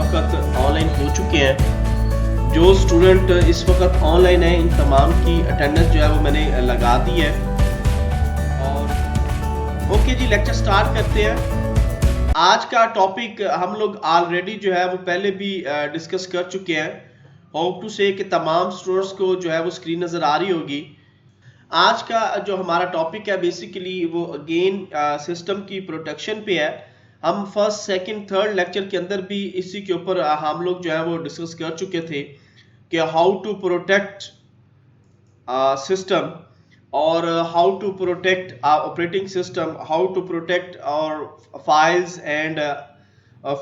वक्त ऑनलाइन हो चुके हैं। जो स्टूडेंट इस वक्त ऑनलाइन है इन तमाम की अटेंडेंस जो है वो मैंने लगा दी है। और ओके जी, लेक्चर स्टार्ट करते हैं। आज का टॉपिक हम लोग ऑलरेडी जो है वो पहले भी डिस्कस कर चुके हैं। हाउ टू से कि तमाम स्टूडेंट्स को जो है वो स्क्रीन नज़र आ रही होगी। आज का जो हमारा टॉपिक है बेसिकली वो अगेन सिस्टम की प्रोटेक्शन पे है। हम फर्स्ट सेकंड थर्ड लेक्चर के अंदर भी इसी के ऊपर हम लोग जो है वो डिस्कस कर चुके थे कि हाउ टू प्रोटेक्ट सिस्टम और how to protect operating system, how to protect और फाइल्स एंड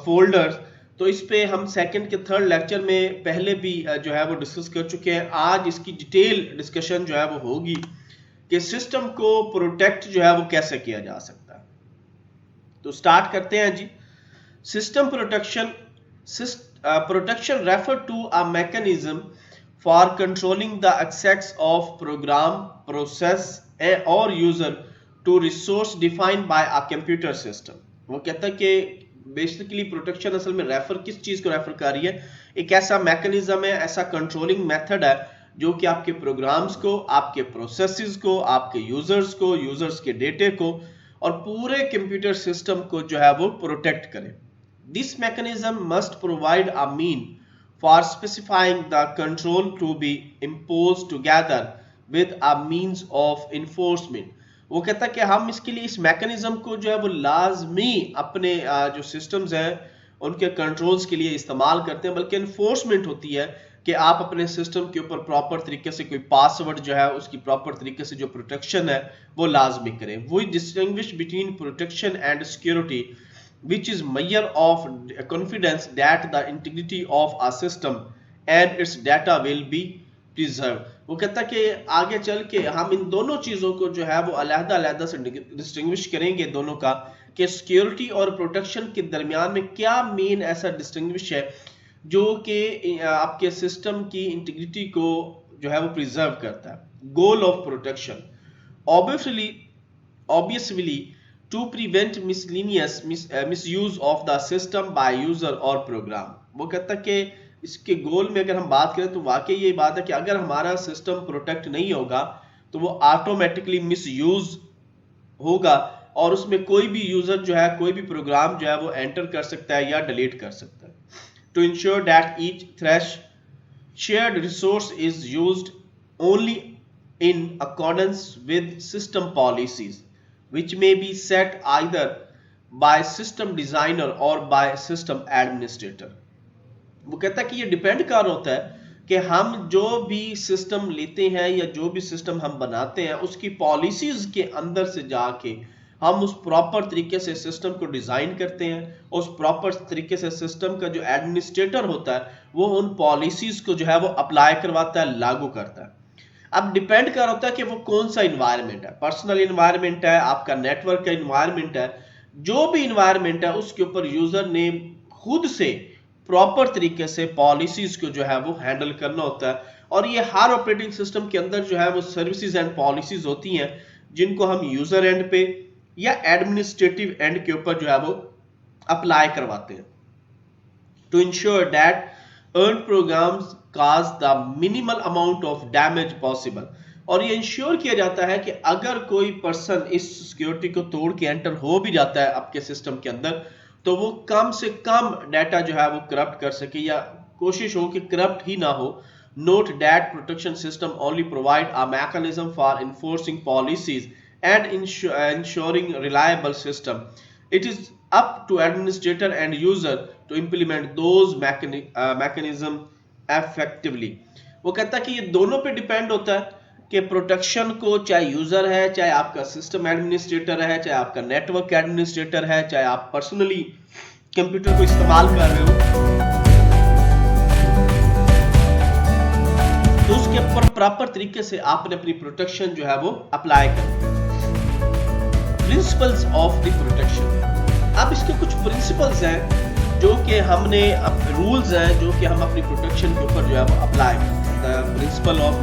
फोल्डर्स। तो इस पे हम सेकंड के थर्ड लेक्चर में पहले भी जो है वो डिस्कस कर चुके हैं। आज इसकी डिटेल डिस्कशन जो है वो होगी कि सिस्टम को प्रोटेक्ट जो है वो कैसे किया जा सकता है। तो स्टार्ट करते हैं जी। System protection refer to a mechanism for controlling the access of program, process और user to resource defined by a computer system. वो कहता है कि बेसिकली प्रोटेक्शन असल में रेफर किस चीज को रेफर कर रही है? एक ऐसा मैकेनिज्म है, ऐसा कंट्रोलिंग मेथड है जो कि आपके प्रोग्राम्स को, आपके प्रोसेसेस को, आपके यूजर्स को, यूजर्स के डेटे को और पूरे कंप्यूटर सिस्टम को जो है वो प्रोटेक्ट करे। This mechanism must provide a mean for specifying the control to be imposed together with a means of enforcement. वो कहता है कि हम इसके लिए इस मैकेनिज्म को जो है वो लाजमी अपने जो सिस्टम्स हैं उनके कंट्रोल्स के लिए इस्तेमाल करते हैं, बल्कि इन्फोर्समेंट होती है कि आप अपने सिस्टम के ऊपर प्रॉपर तरीके से कोई पासवर्ड जो है उसकी प्रॉपर तरीके से जो प्रोटेक्शन है वो लाजमी करें। वो distinguish between protection and security which is measure of confidence that the integrity of a system and its data will be preserved। वो कहता है कि आगे चल के हम इन दोनों चीजों को जो है वो अलग-अलग से डिस्टिंग्विश करेंगे दोनों का, कि सिक्योरिटी और प्रोटेक्शन के दरमियान में क्या मेन ऐसा डिस्टिंग्विश है जो कि आपके सिस्टम की इंटीग्रिटी को जो है वो प्रिजर्व करता है। Goal of protection obviously to prevent miscellaneous misuse of the system by user और program। वो कहता है कि इसके गोल में अगर हम बात करें तो वाकई ये बात है कि अगर हमारा सिस्टम प्रोटेक्ट नहीं होगा तो वो ऑटोमेटिकली मिसयूज होगा और उसमें कोई भी यूजर जो है, कोई भी प्रोग्राम जो है वो एंटर कर सकता है या डिलीट कर सकता है। To ensure that each thresh shared resource is used only in accordance with system policies which may be set either by system designer or by system administrator। वो कहता है कि ये डिपेंड कर होता है कि हम जो भी सिस्टम लेते हैं या जो भी सिस्टम हम बनाते हैं उसकी पॉलिसीज के अंदर से जाके हम उस प्रॉपर तरीके से सिस्टम को डिजाइन करते हैं। उस प्रॉपर तरीके से सिस्टम का जो एडमिनिस्ट्रेटर होता है वो उन पॉलिसीज को जो है वो अप्लाई करवाता है, लागू करता है। अब डिपेंड कर होता है कि वो कौन सा इन्वायरमेंट है, पर्सनल इन्वायरमेंट है, आपका नेटवर्क का इन्वायरमेंट है, जो भी इन्वायरमेंट है उसके ऊपर यूजर ने खुद से प्रॉपर तरीके से पॉलिसीज को जो है वो हैंडल करना होता है। और ये हर ऑपरेटिंग सिस्टम के अंदर जो है वो सर्विसेज एंड पॉलिसीज होती हैं जिनको हम यूजर एंड पे या एडमिनिस्ट्रेटिव एंड के ऊपर जो है वो अप्लाई करवाते हैं। To ensure that errant programs cause the minimal amount of damage possible। और ये इंश्योर किया जाता है कि अगर कोई पर्सन इस सिक्योरिटी को तोड़ के एंटर हो भी जाता है आपके सिस्टम के अंदर तो वो कम से कम डाटा जो है वो करप्ट कर सके या कोशिश हो कि करप्ट ही ना हो। Note that protection system only provide a mechanism for enforcing policies and ensuring reliable system. It is up to administrator and user to implement those mechanism effectively। वो कहता है कि ये दोनों पे डिपेंड होता है कि प्रोटेक्शन को, चाहे यूजर है, चाहे आपका सिस्टम एडमिनिस्ट्रेटर है, चाहे आपका नेटवर्क एडमिनिस्ट्रेटर है, चाहे आप पर्सनली कंप्यूटर को इस्तेमाल कर रहे हो, तो उसके ऊपर प्रॉपर तरीके से आपने अपनी प्रोटेक्शन जो है वो अप्लाई करनी है। Principles of the protection. अब इसके कुछ प्रिंसिपल्स हैं जो कि हमने रूल्स हैं जो कि हम अपनी प्रोटेक्शन के ऊपर जो है वो अप्लाई करते हैं। Principle of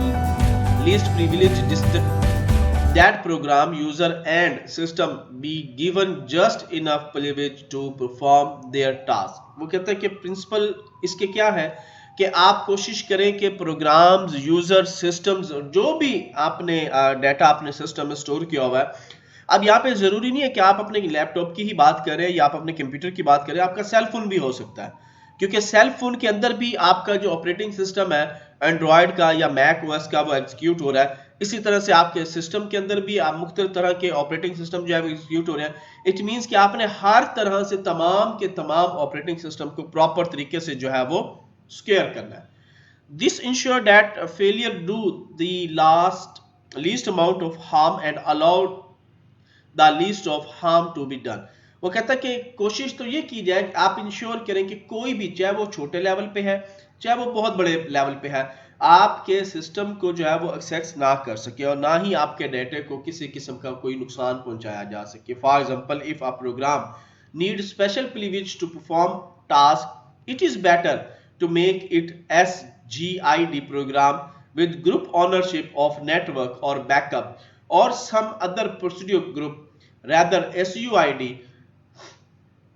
least privilege that program user and system be given just enough privilege to perform their task. वो कहता है कि प्रिंसिपल इसके क्या है कि आप कोशिश करें कि प्रोग्राम्स, यूजर, सिस्टम्स, जो भी आपने डाटा अपने सिस्टम में स्टोर किया हुआ है, अब यहाँ पे जरूरी नहीं है कि आप अपने लैपटॉप की ही बात करें या आप अपने कंप्यूटर की बात करें, आपका सेल फोन भी हो सकता है, क्योंकि सेल फोन के अंदर भी आपका जो ऑपरेटिंग सिस्टम है एंड्रॉयड का या मैक ओएस का वो एग्जीक्यूट हो रहा है। इसी तरह से आपके सिस्टम के अंदर भी आप मुख्तलिफ तरह के ऑपरेटिंग सिस्टम जो है एग्जीक्यूट हो रहे हैं। इट मींस कि आपने हर तरह से तमाम के तमाम ऑपरेटिंग सिस्टम को प्रॉपर तरीके से जो है वो स्केयर करना है। This ensure that failure do the least amount of harm and allow the least of harm to be done. वो कहता है कि कोशिश तो ये की जाए कि आप इंश्योर करें कि कोई भी, चाहे वो छोटे लेवल पे है चाहे वो बहुत बड़े लेवल पे है, आपके सिस्टम को जो है वो एक्सेस ना कर सके और ना ही आपके डेटे को किसी किस्म का कोई नुकसान पहुंचाया जा सके। For example, if a program need special privilege to perform task, it is better to make it SGID program with group ownership of network or backup or some other procedure group rather SUID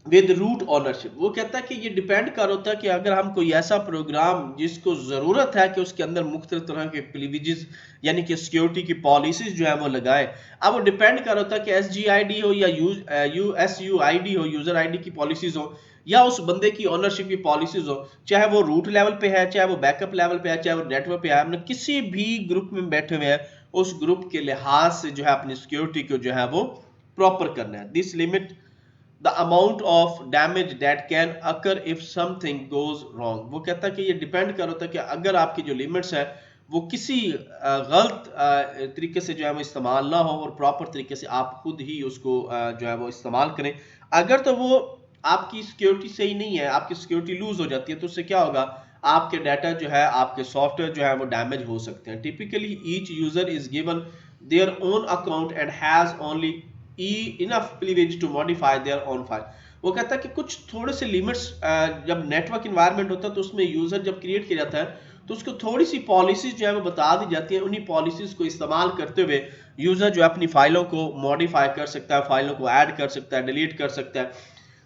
with root ownership. वो कहता है कि ये depend कर होता है कि अगर हम कोई ऐसा प्रोग्राम जिसको जरूरत है कि उसके अंदर मुख्तलिफ तरह के प्रिविलेजेस यानी कि सिक्योरिटी की पॉलिसीज जो है वो लगाए, अब वो डिपेंड कर होता है कि SGID हो या SUID हो, यूजर आईडी की पॉलिसीज हो, या उस बंदे की ओनरशिप की पॉलिसीज हो, चाहे वो रूट लेवल पे है, चाहे वो बैकअप लेवल पे है, चाहे वो नेटवर्क पे है, हमने किसी भी ग्रुप में बैठे हुए हैं, उस ग्रुप के लिहाज से जो है अपनी सिक्योरिटी को जो है वो प्रॉपर करना है। This limit the amount of damage that can occur if something goes wrong। वो कहता है कि ये डिपेंड कर होता है कि अगर आपकी जो लिमिट्स है वो किसी गलत तरीके से जो है वो इस्तेमाल ना हो और प्रॉपर तरीके से आप खुद ही उसको जो है वो इस्तेमाल करें। अगर तो वो आपकी सिक्योरिटी सही नहीं है, आपकी सिक्योरिटी लूज हो जाती है, तो उससे क्या होगा, आपके डाटा जो है, आपके सॉफ्टवेयर जो है वो डैमेज हो सकते हैं। Typically each user is given their own account and has only enough privilege to modify their own file। वो कहता है कि कुछ थोड़े से लिमिट्स, जब नेटवर्क इन्वायरमेंट होता है तो उसमें यूजर जब क्रिएट किया जाता है तो उसको थोड़ी सी पॉलिसीज जो है वो बता दी जाती है। उन्हीं पॉलिसीज को इस्तेमाल करते हुए यूजर जो है अपनी फाइलों को मॉडिफाई कर सकता है, फाइलों को ऐड कर सकता है, डिलीट कर सकता है।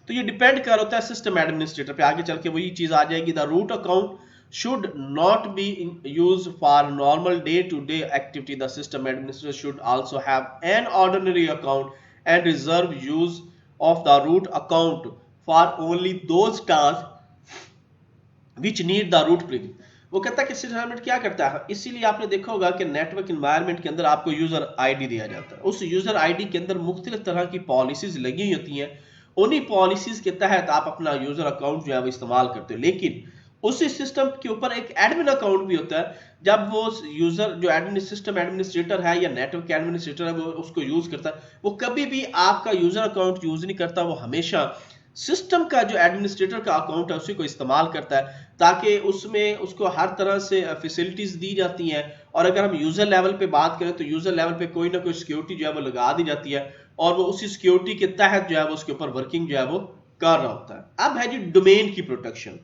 तो ये डिपेंड कर होता है सिस्टम एडमिनिस्ट्रेटर पे। आगे चल के वही चीज आ जाएगी, the root account should not be used for normal day-to-day activity। The system administrator should also have an ordinary account and reserve use of the root account for only those tasks which need the root privilege। वो कहता है कि system administrator क्या करता है, इसीलिए आपने देखा होगा कि नेटवर्क एनवायरनमेंट के अंदर आपको यूजर आईडी दिया जाता है। उस यूजर आईडी के अंदर मुख्तलिफ तरह की पॉलिसीज लगी होती हैं, उन्हीं पॉलिसीज के तहत आप अपना यूजर अकाउंट जो है वो इस्तेमाल करते हो। लेकिन उसी सिस्टम के ऊपर एक एडमिन अकाउंट भी होता है। जब वो यूजर जो सिस्टम एडमिनिस्ट्रेटर है या नेटवर्क एडमिनिस्ट्रेटर है वो उसको यूज करता है, वो कभी भी आपका यूजर अकाउंट यूज नहीं करता, वो हमेशा सिस्टम का जो एडमिनिस्ट्रेटर का अकाउंट है उसी को इस्तेमाल करता है, ताकि उसमें उसको हर तरह से फैसिलिटीज दी जाती हैं। और अगर हम यूजर लेवल पे बात करें तो यूजर लेवल पे कोई ना कोई सिक्योरिटी जो है वो लगा दी जाती है और वो उसी सिक्योरिटी के तहत जो है वो उसके ऊपर वर्किंग जो है वो कर रहा होता है। अब है जी डोमेन की प्रोटेक्शन,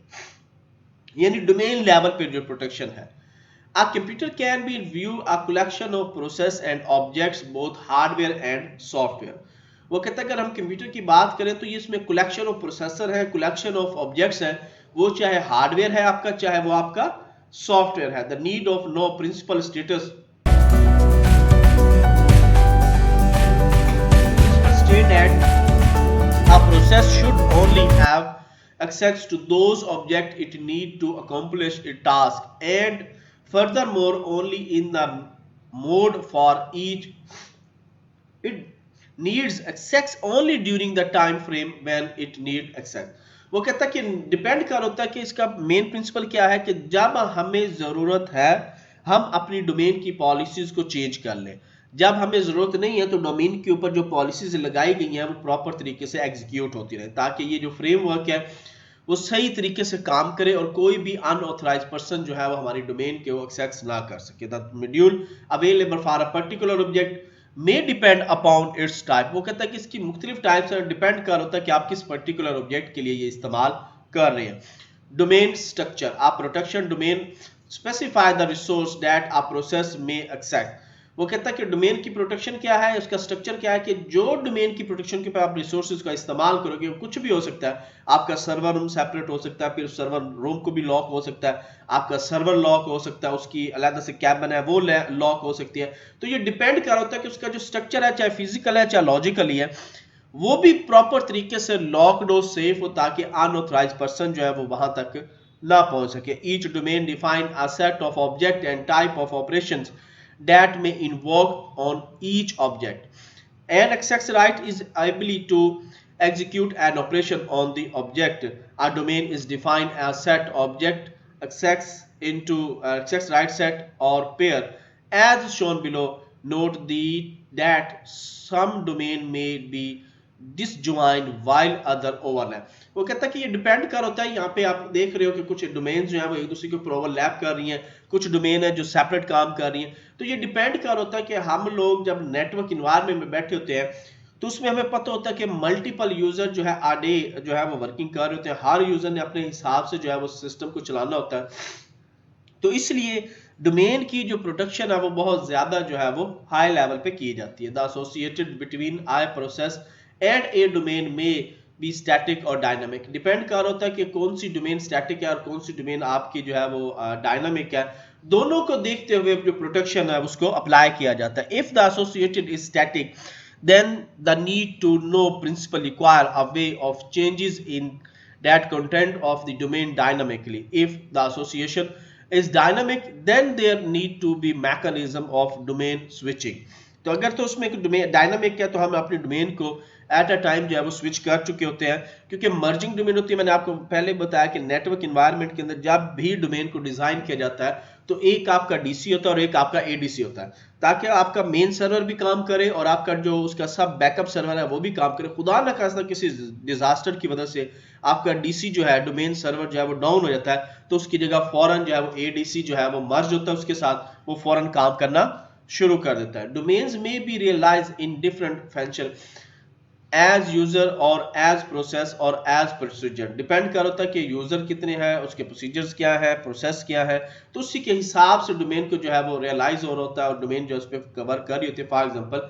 यानी डोमेन लेवल पे जो प्रोटेक्शन है। A computer can be view a collection of process and objects both hardware and software। वो कहता है अगर हम कंप्यूटर की बात करें तो ये इसमें कलेक्शन ऑफ प्रोसेसर है, कलेक्शन ऑफ ऑब्जेक्ट्स है, वो चाहे हार्डवेयर है आपका, चाहे वो आपका सॉफ्टवेयर है। The need of know principle status state that a process should only have access to those objects it need to accomplish a task, and furthermore only in the mode for each it needs access only during the time frame when it need access। वो कहता है कि depend कर होता है कि इसका main principal क्या है कि जब हमें जरूरत है हम अपनी डोमेन की पॉलिसीज को चेंज कर लें, जब हमें जरूरत नहीं है तो डोमेन के ऊपर जो पॉलिसीज लगाई गई हैं वो प्रॉपर तरीके से एग्जीक्यूट होती रहे, ताकि ये जो फ्रेमवर्क है वो सही तरीके से काम करे और कोई भी अनऑथराइज पर्सन जो है वो हमारी डोमेन के वो एक्सेस ना कर सके। The module available for a particular object may depend upon its type. वो कहता है कि इसकी मुख्तलिफ टाइप से डिपेंड कर होता है कि आप किस पर्टिकुलर ऑब्जेक्ट के लिए ये इस्तेमाल कर रहे हैं। डोमेन स्ट्रक्चर, आप protection domain specify the resource that a process में एक्सेस। वो कहता है कि डोमेन की प्रोटेक्शन क्या है, उसका स्ट्रक्चर क्या है कि जो डोमेन की प्रोटेक्शन के ऊपर आप रिसोर्सेज का इस्तेमाल करोगे कुछ भी हो सकता है, आपका सर्वर रूम सेपरेट हो सकता है, फिर सर्वर रूम को भी लॉक हो सकता है, आपका सर्वर लॉक हो सकता है, उसकी अलग से कैबिन है वो लॉक हो सकती है। तो ये डिपेंड कर रहा होता है कि उसका जो स्ट्रक्चर है, चाहे फिजिकल है चाहे लॉजिकली है, वो भी प्रॉपर तरीके से लॉक्ड हो, सेफ हो, ताकि अनऑथराइज्ड पर्सन जो है वो वहां तक ना पहुंच सके। Each domain define a set of object and type of operations that may invoke on each object. An access right is ability to execute an operation on the object. A domain is defined as set object access into access right set or pair as shown below. Note that some domain may be disjoint while other overlap. वो कहता है कि ये depend कर होता है, यहाँ पे आप देख रहे हो कि कुछ डोमेन जो है वो एक दूसरे के ऊपर ओवरलैप कर रही हैं, कुछ डोमेन है जो सेपरेट काम कर रही हैं। तो ये डिपेंड कर होता है कि हम लोग जब नेटवर्क इन्वायरमेंट में बैठे होते हैं तो उसमें हमें पता होता है कि मल्टीपल यूजर जो है आडे जो है वो वर्किंग कर रहे होते हैं, हर यूजर ने अपने हिसाब से जो है वो सिस्टम को चलाना होता है। तो इसलिए डोमेन की जो प्रोटेक्शन है वो बहुत ज्यादा जो है वो हाई लेवल पे की जाती है। The associated between I process and A domain में बी स्टैटिक और डायनामिक। डिपेंड कर होता है कि कौन सी डोमेन स्टैटिक है और कौन सी डोमेन आपकी जो है वो डायनामिक है। दोनों को देखते हुए जो प्रोटेक्शन है उसको अप्लाई किया जाता है। If the associated is static then the need to know principle require a way of changes in that content of the domain dynamically. If the association is dynamic then there need to be mechanism of domain switching. तो अगर तो उसमें एक domain dynamic है तो हम अपने domain को एट अ टाइम जो है वो स्विच कर चुके होते हैं, क्योंकि मर्जिंग डोमेन होती है। मैंने आपको पहले बताया कि नेटवर्क एनवायरनमेंट के अंदर जब भी डोमेन को डिजाइन किया जाता है तो एक आपका डीसी होता है और एक आपका एडीसी होता है, ताकि आपका मेन सर्वर भी काम करे और आपका जो उसका सब बैकअप सर्वर है वो भी काम करे। खुदा न खास्ता किसी डिजास्टर की वजह से आपका डीसी जो है डोमेन सर्वर जो है वो डाउन हो जाता है तो उसकी जगह फौरन जो है वो एडीसी जो है वो मर्ज होता है उसके साथ, वो फौरन काम करना शुरू कर देता है। डोमेन्स में be realize in different function as user और एज प्रोसेस और एज प्रोसीजर। डिपेंड कर होता है कि यूजर कितने हैं, उसके प्रोसीजर्स क्या है, प्रोसेस क्या है, तो उसी के हिसाब से डोमेन को जो है वो रियलाइज हो रहा होता है और डोमेन जो उस पर कवर कर रही होती है। For example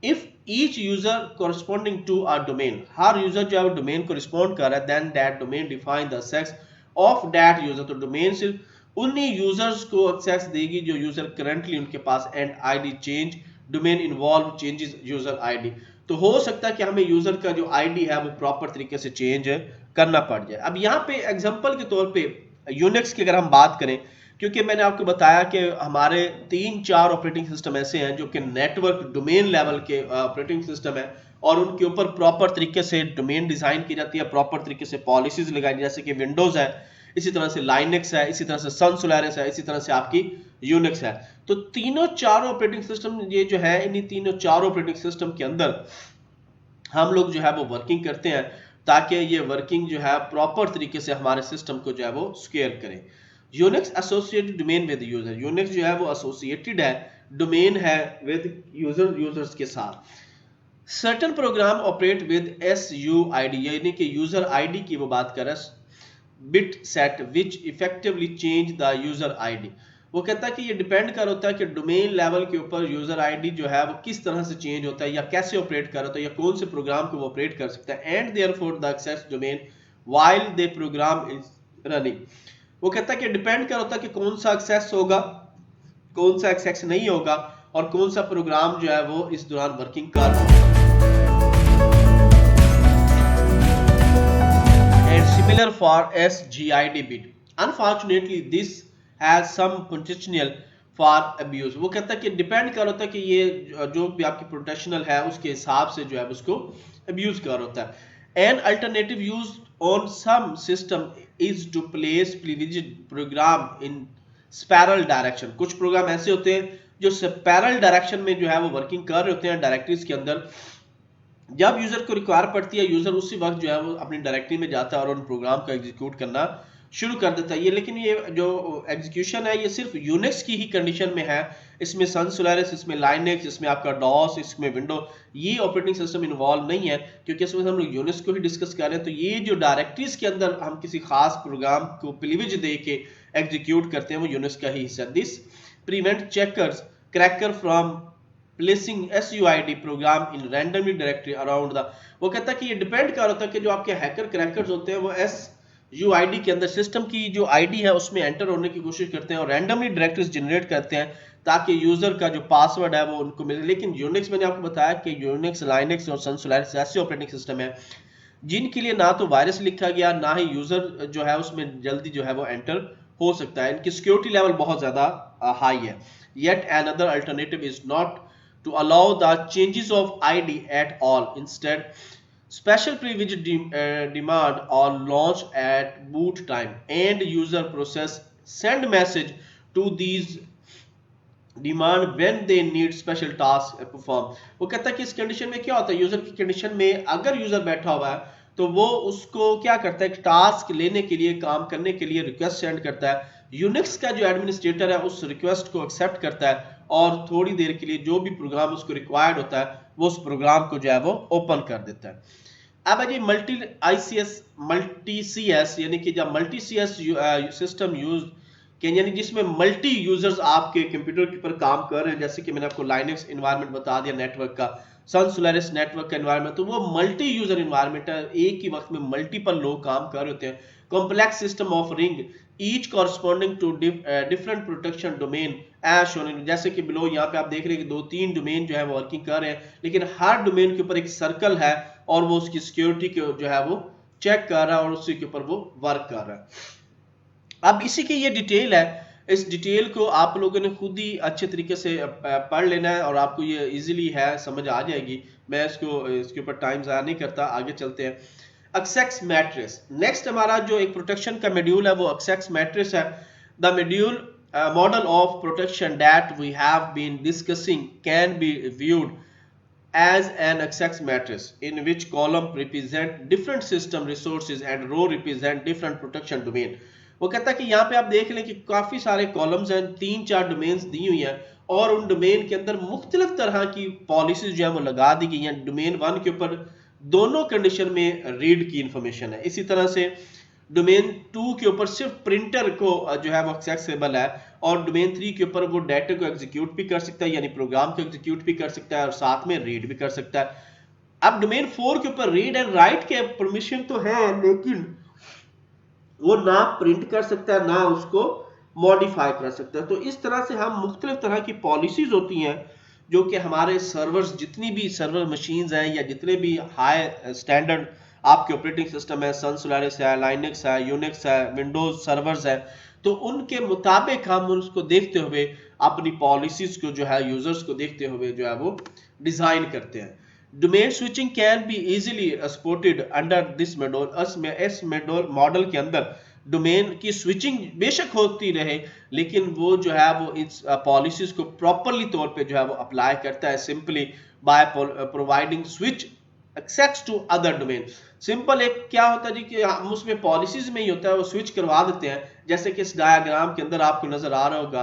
if each user corresponding to a domain, हर यूजर जो है वो डोमेन को रिस्पॉन्ड कर रहा है, then that domain define the access of that user. तो डोमेन सिर्फ उन्हीं यूजर्स को एक्सेस देगी जो यूजर करंटली उनके पास and ID change domain involve changes user ID. तो हो सकता है कि हमें यूजर का जो आईडी है वो प्रॉपर तरीके से चेंज करना पड़ जाए। अब यहाँ पे एग्जांपल के तौर पे यूनिक्स की अगर हम बात करें, क्योंकि मैंने आपको बताया कि हमारे 3-4 ऑपरेटिंग सिस्टम ऐसे हैं जो कि नेटवर्क डोमेन लेवल के ऑपरेटिंग सिस्टम है और उनके ऊपर प्रॉपर तरीके से डोमेन डिजाइन की जाती है, प्रॉपर तरीके से पॉलिसीज लगाई, जैसे कि विंडोज है, इसी तरह से लाइनक्स है, इसी तरह से सन सोलारिस है, इसी तरह से आपकी यूनिक्स है। तो तीनों चारों ऑपरेटिंग सिस्टम ये जो है इन्हीं तीनों चारों ऑपरेटिंग सिस्टम के अंदर हम लोग जो है वो वर्किंग करते हैं ताकि ये वर्किंग जो है प्रॉपर तरीके से हमारे सिस्टम को जो है वो स्केल करें। Unix associated domain with user, Unix जो है वो एसोसिएटेड है डोमेन है विद यूजर्स के साथ। Certain program operate with SUID, यानी कि यूजर आईडी की वो बात कर रहा है, bit set which effectively change the user ID. वो कहता है कि ये डिपेंड कर होता है कि डोमेन लेवल के ऊपर यूजर आईडी जो है वो किस तरह से चेंज होता है या कैसे ऑपरेट कर होता है या कौन से प्रोग्राम को वो ऑपरेट कर सकता है। And therefore the access domain while the program is running. वो कहता है कि डिपेंड कर होता है कि कौन सा एक्सेस होगा, कौन सा एक्सेस नहीं होगा और कौन सा प्रोग्राम जो है वो इस दौरान वर्किंग कर रहा है। Similar for SGID bit. Unfortunately, this has some potential for abuse. वो कहता है कि डिपेंड कर होता है कि ये जो भी आपकी प्रोटेक्शनल है उसके हिसाब से जो है उसको अब्यूज कर होता है। An alternative used on some system is to place privileged program in spiral direction. कुछ प्रोग्राम ऐसे होते हैं जो स्पाइरल डायरेक्शन में जो है वो वर्किंग कर रहे होते हैं डायरेक्टरीज के अंदर। जब यूजर को रिक्वायर पड़ती है यूजर उसी वक्त जो है वो अपनी डायरेक्टरी में जाता है और उन प्रोग्राम को एग्जीक्यूट करना शुरू कर देता है। ये लेकिन ये जो एग्जीक्यूशन है ये सिर्फ यूनिक्स की ही कंडीशन में है, इसमें सन सोलारिस, इसमें लाइनक्स, इसमें आपका डॉस, इसमें विंडो, ये ऑपरेटिंग सिस्टम इन्वॉल्व नहीं है क्योंकि इसमें हम लोग यूनिक्स को ही डिस्कस कर रहे हैं। तो ये जो डायरेक्टरीज के अंदर हम किसी खास प्रोग्राम को प्रिविलेज दे के एग्जीक्यूट करते हैं वो यूनिक्स का ही हिस्सा। This prevent checkers cracker from placing SUID program in randomly directory around the। वो कहता है कि ये डिपेंड कर होता है कि जो आपके हैकर क्रैकर्स होते हैं वो SUID के अंदर सिस्टम की जो आईडी है उसमें एंटर होने की कोशिश करते हैं और रैंडमली डायरेक्टरीज जनरेट करते हैं ताकि यूजर का जो पासवर्ड है वो उनको मिले। लेकिन यूनिक्स, मैंने आपको बताया कि यूनिक्स, लाइनक्स और सन सोलारिस ऐसे ऑपरेटिंग सिस्टम है जिनके लिए ना तो वायरस लिखा गया, ना ही यूजर जो है उसमें जल्दी जो है वो एंटर हो सकता है। इनकी सिक्योरिटी लेवल बहुत ज्यादा हाई है। Yet another alternative is not to allow the changes of ID at all. Instead, special privilege demand or launch at boot time and user process send message to these demand when they need special task perform। वो कहता है कि इस condition में क्या होता है, user की कंडीशन में अगर यूजर बैठा हुआ है तो वो उसको क्या करता है, टास्क लेने के लिए, काम करने के लिए रिक्वेस्ट सेंड करता है। यूनिक्स का जो एडमिनिस्ट्रेटर है उस रिक्वेस्ट को एक्सेप्ट करता है और थोड़ी देर के लिए जो भी प्रोग्राम उसको रिक्वायर्ड होता है वो उस प्रोग्राम को जो है वो ओपन कर देता है। अब ये मल्टी आईसीएस, मल्टी सीएस, यानी कि जब मल्टी सीएस सिस्टम यूज के, यानी जिसमें मल्टी यूजर्स आपके कंप्यूटर के ऊपर काम कर रहे हैं, जैसे कि मैंने आपको लाइनक्स एनवायरनमेंट बता दिया नेटवर्क का, सन सोलारिस नेटवर्क का एनवायरनमेंट, तो वो मल्टी यूजर एनवायरनमेंट है, एक ही वक्त में मल्टीपल लोग काम कर रहे होते हैं। Complex system of ring each corresponding to different protection domain as shown, जैसे कि बिलो यहाँ पे आप देख रहे हैं कि 2-3 डोमेन जो है वो वर्किंग कर रहे हैं, लेकिन हर डोमेन के ऊपर एक सर्कल है और वो उसकी सिक्योरिटी को जो है वो चेक कर रहा है और उसी के ऊपर वो वर्क कर रहा है। अब इसी की ये डिटेल है, इस डिटेल को आप लोगों ने खुद ही अच्छे तरीके से पढ़ लेना है और आपको ये इजीली है समझ आ जाएगी। मैं इसके ऊपर टाइम ज़ाया नहीं करता, आगे चलते हैं। एक्सेस मैट्रिक्स, नेक्स्ट हमारा जो एक प्रोटेक्शन का मॉड्यूल है वो एक्सेस मैट्रिक्स है। The module model of protection that we have been discussing can be viewed as an access matrix in which column represent different system resources and row represent different protection domain। वो कहता है कि यहाँ पे आप देख लें कि काफी सारे कॉलम्स हैं, 3-4 डोमेन्स दी हुई हैं और उन डोमेन के अंदर मुख्तलिफ तरह की पॉलिसीज जो है वो लगा दी गई हैं। डोमेन 1 के ऊपर दोनों कंडीशन में रीड की इंफॉर्मेशन है, इसी तरह से डोमेन 2 के ऊपर सिर्फ प्रिंटर को जो है वो एक्सेसिबल है और डोमेन 3 के ऊपर वो डाटा को एग्जीक्यूट भी कर सकता है, यानी प्रोग्राम को एग्जीक्यूट भी कर सकता है और साथ में रीड भी कर सकता है। अब डोमेन 4 के ऊपर रीड एंड राइट के परमिशन तो है, लेकिन वो ना प्रिंट कर सकता है ना उसको मॉडिफाई कर सकता है। तो इस तरह से हम मुख्तलिफ तरह की पॉलिसीज होती हैं जो कि हमारे सर्वर्स, जितनी भी सर्वर मशीन्स हैं या जितने भी हाई स्टैंडर्ड आपके ऑपरेटिंग सिस्टम है, सन सोलारिस है, लाइनक्स है, यूनिक्स है, विंडोज सर्वर्स है, तो उनके मुताबिक हम उसको देखते हुए अपनी पॉलिसीज को जो है यूजर्स को देखते हुए जो है वो डिजाइन करते हैं। Domain switching can be easily supported under this model. इस मॉडल के अंदर डोमेन की स्विचिंग बेशक होती रहे, लेकिन वो जो है वो इस पॉलिसीज को प्रॉपरली तौर पे जो है वो अप्लाई करता है simply by providing switch access to other domain. Simple एक क्या होता है जी कि हम उसमें पॉलिसीज में ही होता है वो स्विच करवा देते हैं, जैसे कि इस डायग्राम के अंदर आपको नजर आ रहा होगा।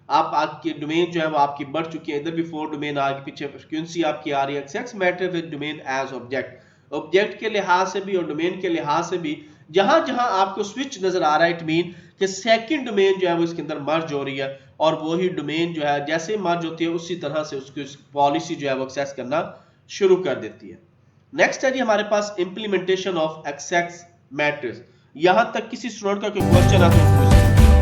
आपकी डोमेन जो है वो आपकी बढ़ चुकी है, इधर भी 4 डोमेन आगे पीछे फ्रीक्वेंसी आपकी आ रही है। Access matrix with domain as object, object के लिहाज से भी और डोमेन के लिहाज से भी जहां जहां आपको स्विच नजर आ रहा है, इट मीन कि सेकंड डोमेन जो है वो इसके अंदर मर्ज हो रही है और वही डोमेन जो है जैसे मर्ज होती है उसी तरह से उसकी पॉलिसी जो है वो एक्सेस करना शुरू कर देती है। नेक्स्ट है जी हमारे पास इंप्लीमेंटेशन ऑफ एक्सेस मैट्रिक्स। यहां तक किसी स्टूडेंट का कोई क्वेश्चन है तो पूछ सकते हैं।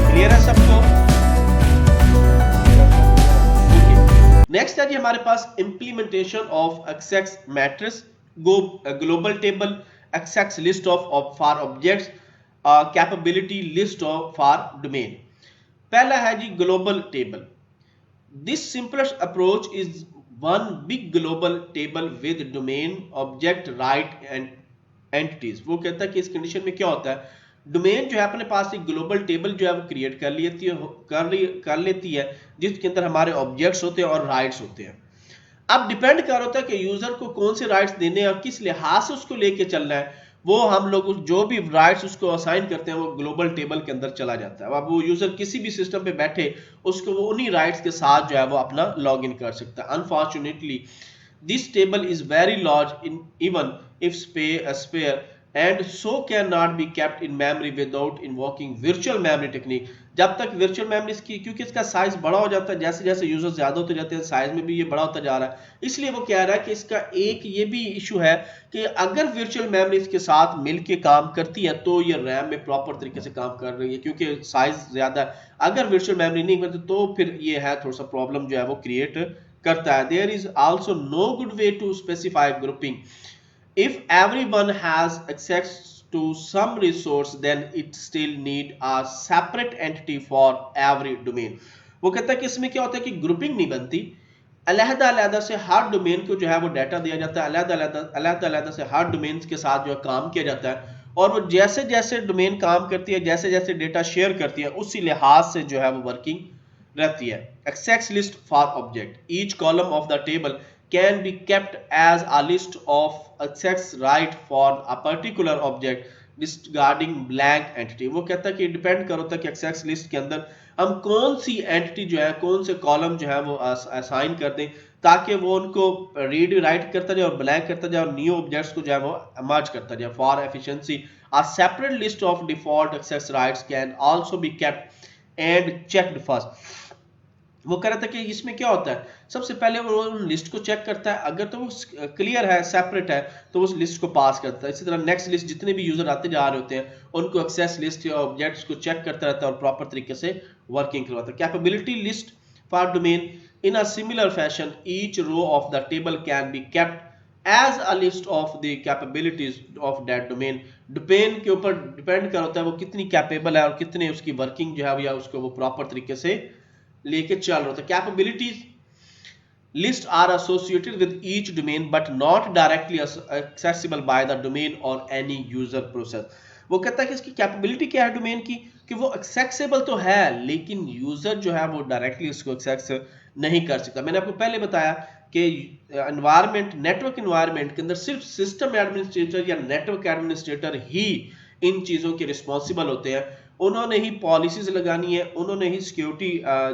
क्लियर है सबको? नेक्स्ट है जी हमारे पास implementation of access matrix, global table, access list of for objects, capability list of for domain. पहला है जी global table. This simplest approach is one big global table with domain, object, right and entities। वो कहता है कि इस condition में क्या होता है, डोमेन जो है अपने पास एक ग्लोबल टेबल जो है वो क्रिएट कर लेती है जिसके अंदर हमारे ऑब्जेक्ट्स होते हैं और राइट्स होते हैं। अब डिपेंड कर होता है कि यूजर को कौन से राइट्स देने हैं और किस लिहाज से उसको लेके चलना है, वो हम लोग जो भी राइट्स उसको असाइन करते हैं वो ग्लोबल टेबल के अंदर चला जाता है। अब वो यूजर किसी भी सिस्टम पे बैठे उसको वो उन्हीं राइट्स के साथ जो है वो अपना लॉग इन कर सकता है। Unfortunately this table is very large in even if spare and so can not be kept in memory without invoking virtual memory technique. जब तक वर्चुअल मेमोरी इसकी, क्योंकि इसका साइज बड़ा हो जाता है, जैसे जैसे यूजर ज्यादा होते जाते हैं साइज में भी ये बड़ा होता जा रहा है, इसलिए वो कह रहा है कि इसका एक ये भी इशू है कि अगर वर्चुअल मेमोरी इसके साथ मिलके काम करती है तो ये रैम में प्रॉपर तरीके से काम कर रही है, क्योंकि साइज ज्यादा है। अगर वर्चुअल मेमोरी नहीं करती तो फिर ये है थोड़ा सा प्रॉब्लम जो है वो क्रिएट करता है। There is also no good way to specify grouping. If everyone has access to some resource, then it still need a separate entity for every domain. वो कहता है कि इसमें क्या होता है कि ग्रुपिंग नहीं बनती, अलग-अलग से हर डोमेन को जो है वो डाटा दिया जाता है, अलग-अलग से हर डोमेन के साथ जो है काम किया जाता है, और वो जैसे जैसे डोमेन काम करती है, जैसे जैसे डेटा शेयर करती है, उसी लिहाज से जो है वो वर्किंग रहती है। Access list for object, each column of the table can be kept as a list of access right for a particular object disregarding blank entity। वो कहता है कि डिपेंड करता है कि एक्सेस लिस्ट के अंदर हम कौन सी एंटिटी जो है, कौन से कॉलम जो है वो असाइन कर दें, ताकि वो उनको रीड राइट करता जाए और ब्लैंक करता जाए और न्यू ऑब्जेक्ट्स को जो है वो मर्ज करता जाए। For efficiency a separate list of default access rights can also be kept and checked first। वो कह रहा था कि इसमें क्या होता है, सबसे पहले वो लिस्ट को चेक करता है, अगर तो वो क्लियर है, सेपरेट है, तो उस लिस्ट को पास करता है। इसी तरह नेक्स्ट लिस्ट जितने भी यूजर आते जा रहे होते हैं उनको एक्सेस लिस्ट या ऑब्जेक्ट्स को चेक करता रहता है और प्रॉपर तरीके से वर्किंग करवाता है। Capability list for domain in a similar fashion, each row of the table can be kept as a list of the capabilities of that domain. Domain के ऊपर डिपेंड करता है वो कितनी कैपेबल है और कितने उसकी वर्किंग जो है या उसको वो प्रॉपर तरीके से लेके चल रहा था। Capabilities list are associated with each domain but not directly accessible by the domain or any user process. वो कहता है कि इसकी कैपेबिलिटी क्या है डोमेन की, कि वो एक्सेसिबल तो है लेकिन यूजर जो है वो डायरेक्टली इसको एक्सेस नहीं कर सकता। मैंने आपको पहले बताया कि एनवायरनमेंट, नेटवर्क एनवायरनमेंट के अंदर सिर्फ सिस्टम एडमिनिस्ट्रेटर या नेटवर्क एडमिनिस्ट्रेटर ही इन चीजों के रिस्पॉन्सिबल होते हैं। उन्होंने ही पॉलिसीज लगानी है, उन्होंने ही सिक्योरिटी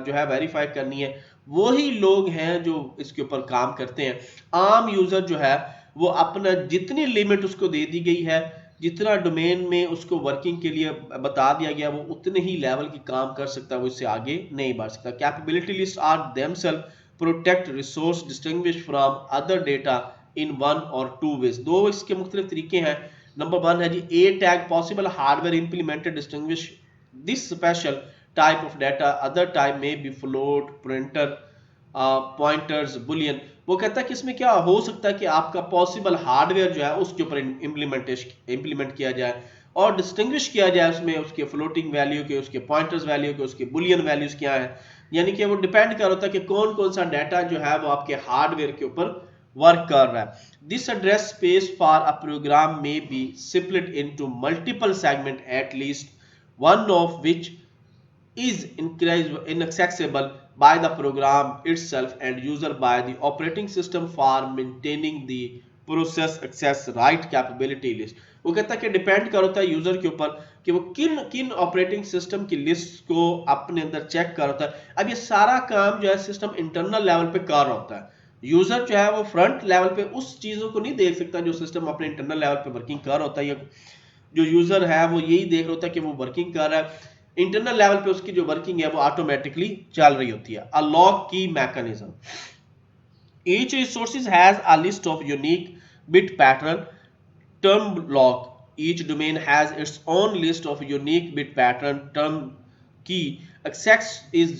जो है वेरीफाई करनी है, वो ही लोग हैं जो इसके ऊपर काम करते हैं। आम यूजर जो है वो अपना जितनी लिमिट उसको दे दी गई है, जितना डोमेन में उसको वर्किंग के लिए बता दिया गया, वो उतने ही लेवल की काम कर सकता है, वो इससे आगे नहीं बढ़ सकता। Capability list are themselves protect resource distinguish from other data in one or two ways. दो इसके मुख्तलिफ तरीके हैं। नंबर वन है जी a tag, possible hardware implemented distinguish this special type of data, other type may be float, printer, pointers, boolean. वो कहता है कि इसमें क्या हो सकता है कि आपका पॉसिबल हार्डवेयर जो है उसके ऊपर इंप्लीमेंट किया जाए और डिस्टिंग्विश किया जाए उसमें उसके फ्लोटिंग वैल्यू के, उसके पॉइंटर्स वैल्यू के, उसके बुलियन वैल्यूज क्या है। यानी कि वो डिपेंड कर होता है कि कौन कौन सा डाटा जो है वो आपके हार्डवेयर के ऊपर वर्क कर रहा है। This address space for a program may be split into multiple segment at least one of which is inaccessible by the program itself and user by the operating system for maintaining the process access right capability list। वो कहता है कि depend करता है user के ऊपर कि वो किन किन ऑपरेटिंग सिस्टम की लिस्ट को अपने अंदर चेक करता है। अब ये सारा काम जो है सिस्टम इंटरनल लेवल पे कर रहा होता है, यूजर जो है वो फ्रंट लेवल पे उस चीजों को नहीं देख सकता जो सिस्टम अपने इंटरनल लेवल पे वर्किंग कर रहा होता है। जो यूजर है वो यही देख रहा होता है कि वो वर्किंग कर रहा है, इंटरनल लेवल पे उसकी जो वर्किंग है वो ऑटोमेटिकली चल रही होती है। अ लॉक की mechanism, each resources has a list of unique bit pattern term lock, each domain has its own list of unique bit pattern term key, access is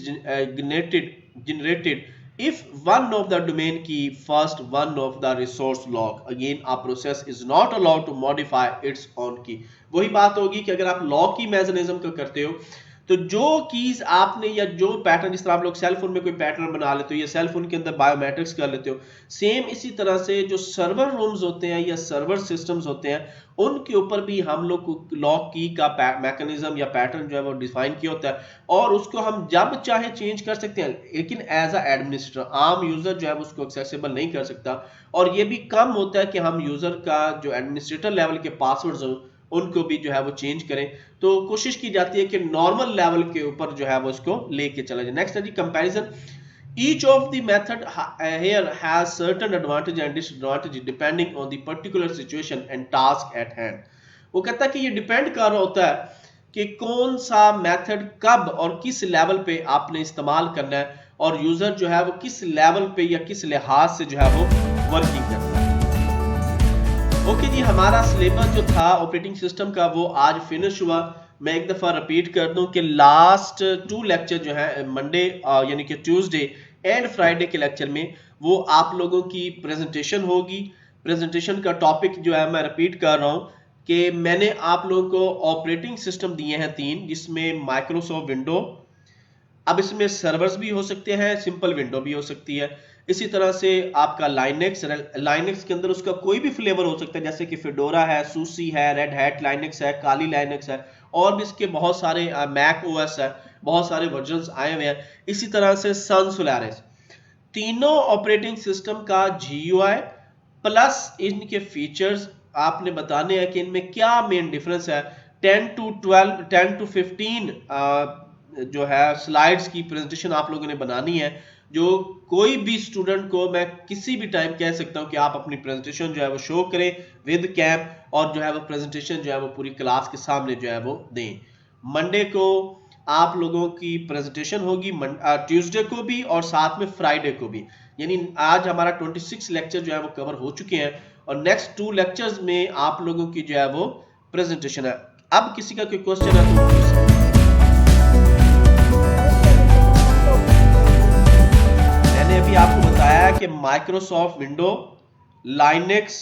generated if one of the domain key first one of the resource lock, again a process is not allowed to modify its own key। वही बात होगी कि अगर आप lock की mechanism को करते हो तो जो कीज आपने या जो पैटर्न, जिस तरह आप लोग सेल फोन में कोई पैटर्न बना लेते हो या सेल फोन के अंदर बायोमेट्रिक्स कर लेते हो, सेम इसी तरह से जो सर्वर रूम्स होते हैं या सर्वर सिस्टम्स होते हैं उनके ऊपर भी हम लोग लॉक की का मैकेनिज्म या पैटर्न जो है वो डिफाइन किया होता है और उसको हम जब चाहे चेंज कर सकते हैं, लेकिन एज अ एडमिनिस्ट्रेटर आम यूजर जो है उसको एक्सेसिबल नहीं कर सकता। और ये भी कम होता है कि हम यूजर का जो एडमिनिस्ट्रेटर लेवल के पासवर्ड्स हो उनको भी जो है वो चेंज करें, तो कोशिश की जाती है कि नॉर्मल लेवल के ऊपर जो है वो इसको लेके चला जाए। नेक्स्ट है जी comparison, each of the method here has certain advantage and disadvantage depending on the particular situation and task at hand. वो कहता है कि ये डिपेंड कर रहा होता है कि कौन सा मेथड कब और किस लेवल पे आपने इस्तेमाल करना है और यूजर जो है वो किस लेवल पे या किस लिहाज से जो है वो वर्किंग करता है। ओके जी, हमारा सिलेबस जो था ऑपरेटिंग सिस्टम का वो आज फिनिश हुआ। मैं एक दफा रिपीट कर दूं कि लास्ट 2 लेक्चर जो है मंडे यानी कि ट्यूसडे एंड फ्राइडे के लेक्चर में वो आप लोगों की प्रेजेंटेशन होगी। प्रेजेंटेशन का टॉपिक जो है मैं रिपीट कर रहा हूं कि मैंने आप लोगों को ऑपरेटिंग सिस्टम दिए हैं 3, जिसमें माइक्रोसॉफ्ट विंडो, अब इसमें सर्वर्स भी हो सकते हैं, सिंपल विंडो भी हो सकती है। इसी तरह से आपका लाइनेक्स के अंदर उसका कोई भी फ्लेवर हो सकता है, जैसे कि फेडोरा है, सूसी है, रेड हैट लाइनेक्स है, काली लाइनेक्स है, और भी इसके बहुत सारे मैक ओएस है, बहुत सारे वर्जन्स आए हुए हैं। इसी तरह से सन सोलारिस, तीनों ऑपरेटिंग सिस्टम का GUI प्लस इनके फीचर्स आपने बताने हैं कि इनमें क्या मेन डिफरेंस है। 10 to 15 जो है स्लाइड्स की प्रेजेंटेशन आप लोगों ने बनानी है, जो कोई भी स्टूडेंट को मैं किसी भी टाइम कह सकता हूं कि आप अपनी प्रेजेंटेशन जो है वो शो करें विद कैम, और जो है वो प्रेजेंटेशन जो है वो पूरी क्लास के सामने जो है वो दें। मंडे को आप लोगों की प्रेजेंटेशन होगी, ट्यूसडे को भी और साथ में फ्राइडे को भी, यानी आज हमारा 26 लेक्चर जो है वो कवर हो चुके हैं और नेक्स्ट 2 लेक्चर्स में आप लोगों की जो है वो प्रेजेंटेशन है। अब किसी का कोई क्वेश्चन है तो पूछ सकते हैं। मैंने अभी आपको बताया कि माइक्रोसॉफ्ट विंडो, लाइनेक्स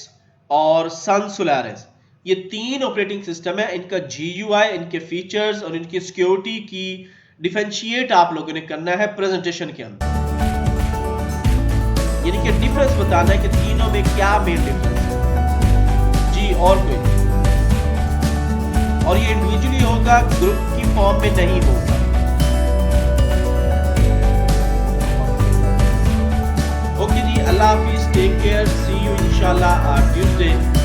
और सन सोलारिस ये 3 ऑपरेटिंग सिस्टम है। इनका GUI, इनके फीचर्स और इनकी सिक्योरिटी की डिफरेंशिएट आप लोगों ने करना है प्रेजेंटेशन के अंदर, यानी कि डिफरेंस बताना है कि तीनों में क्या मेन डिफरेंस है जी, और कोई, और ये इंडिविजुअली होगा, ग्रुप की फॉर्म में नहीं होगा। ओके जी, अल्लाह हाफिज, टेक केयर, सी यू इंशाल्लाह ट्यूसडे।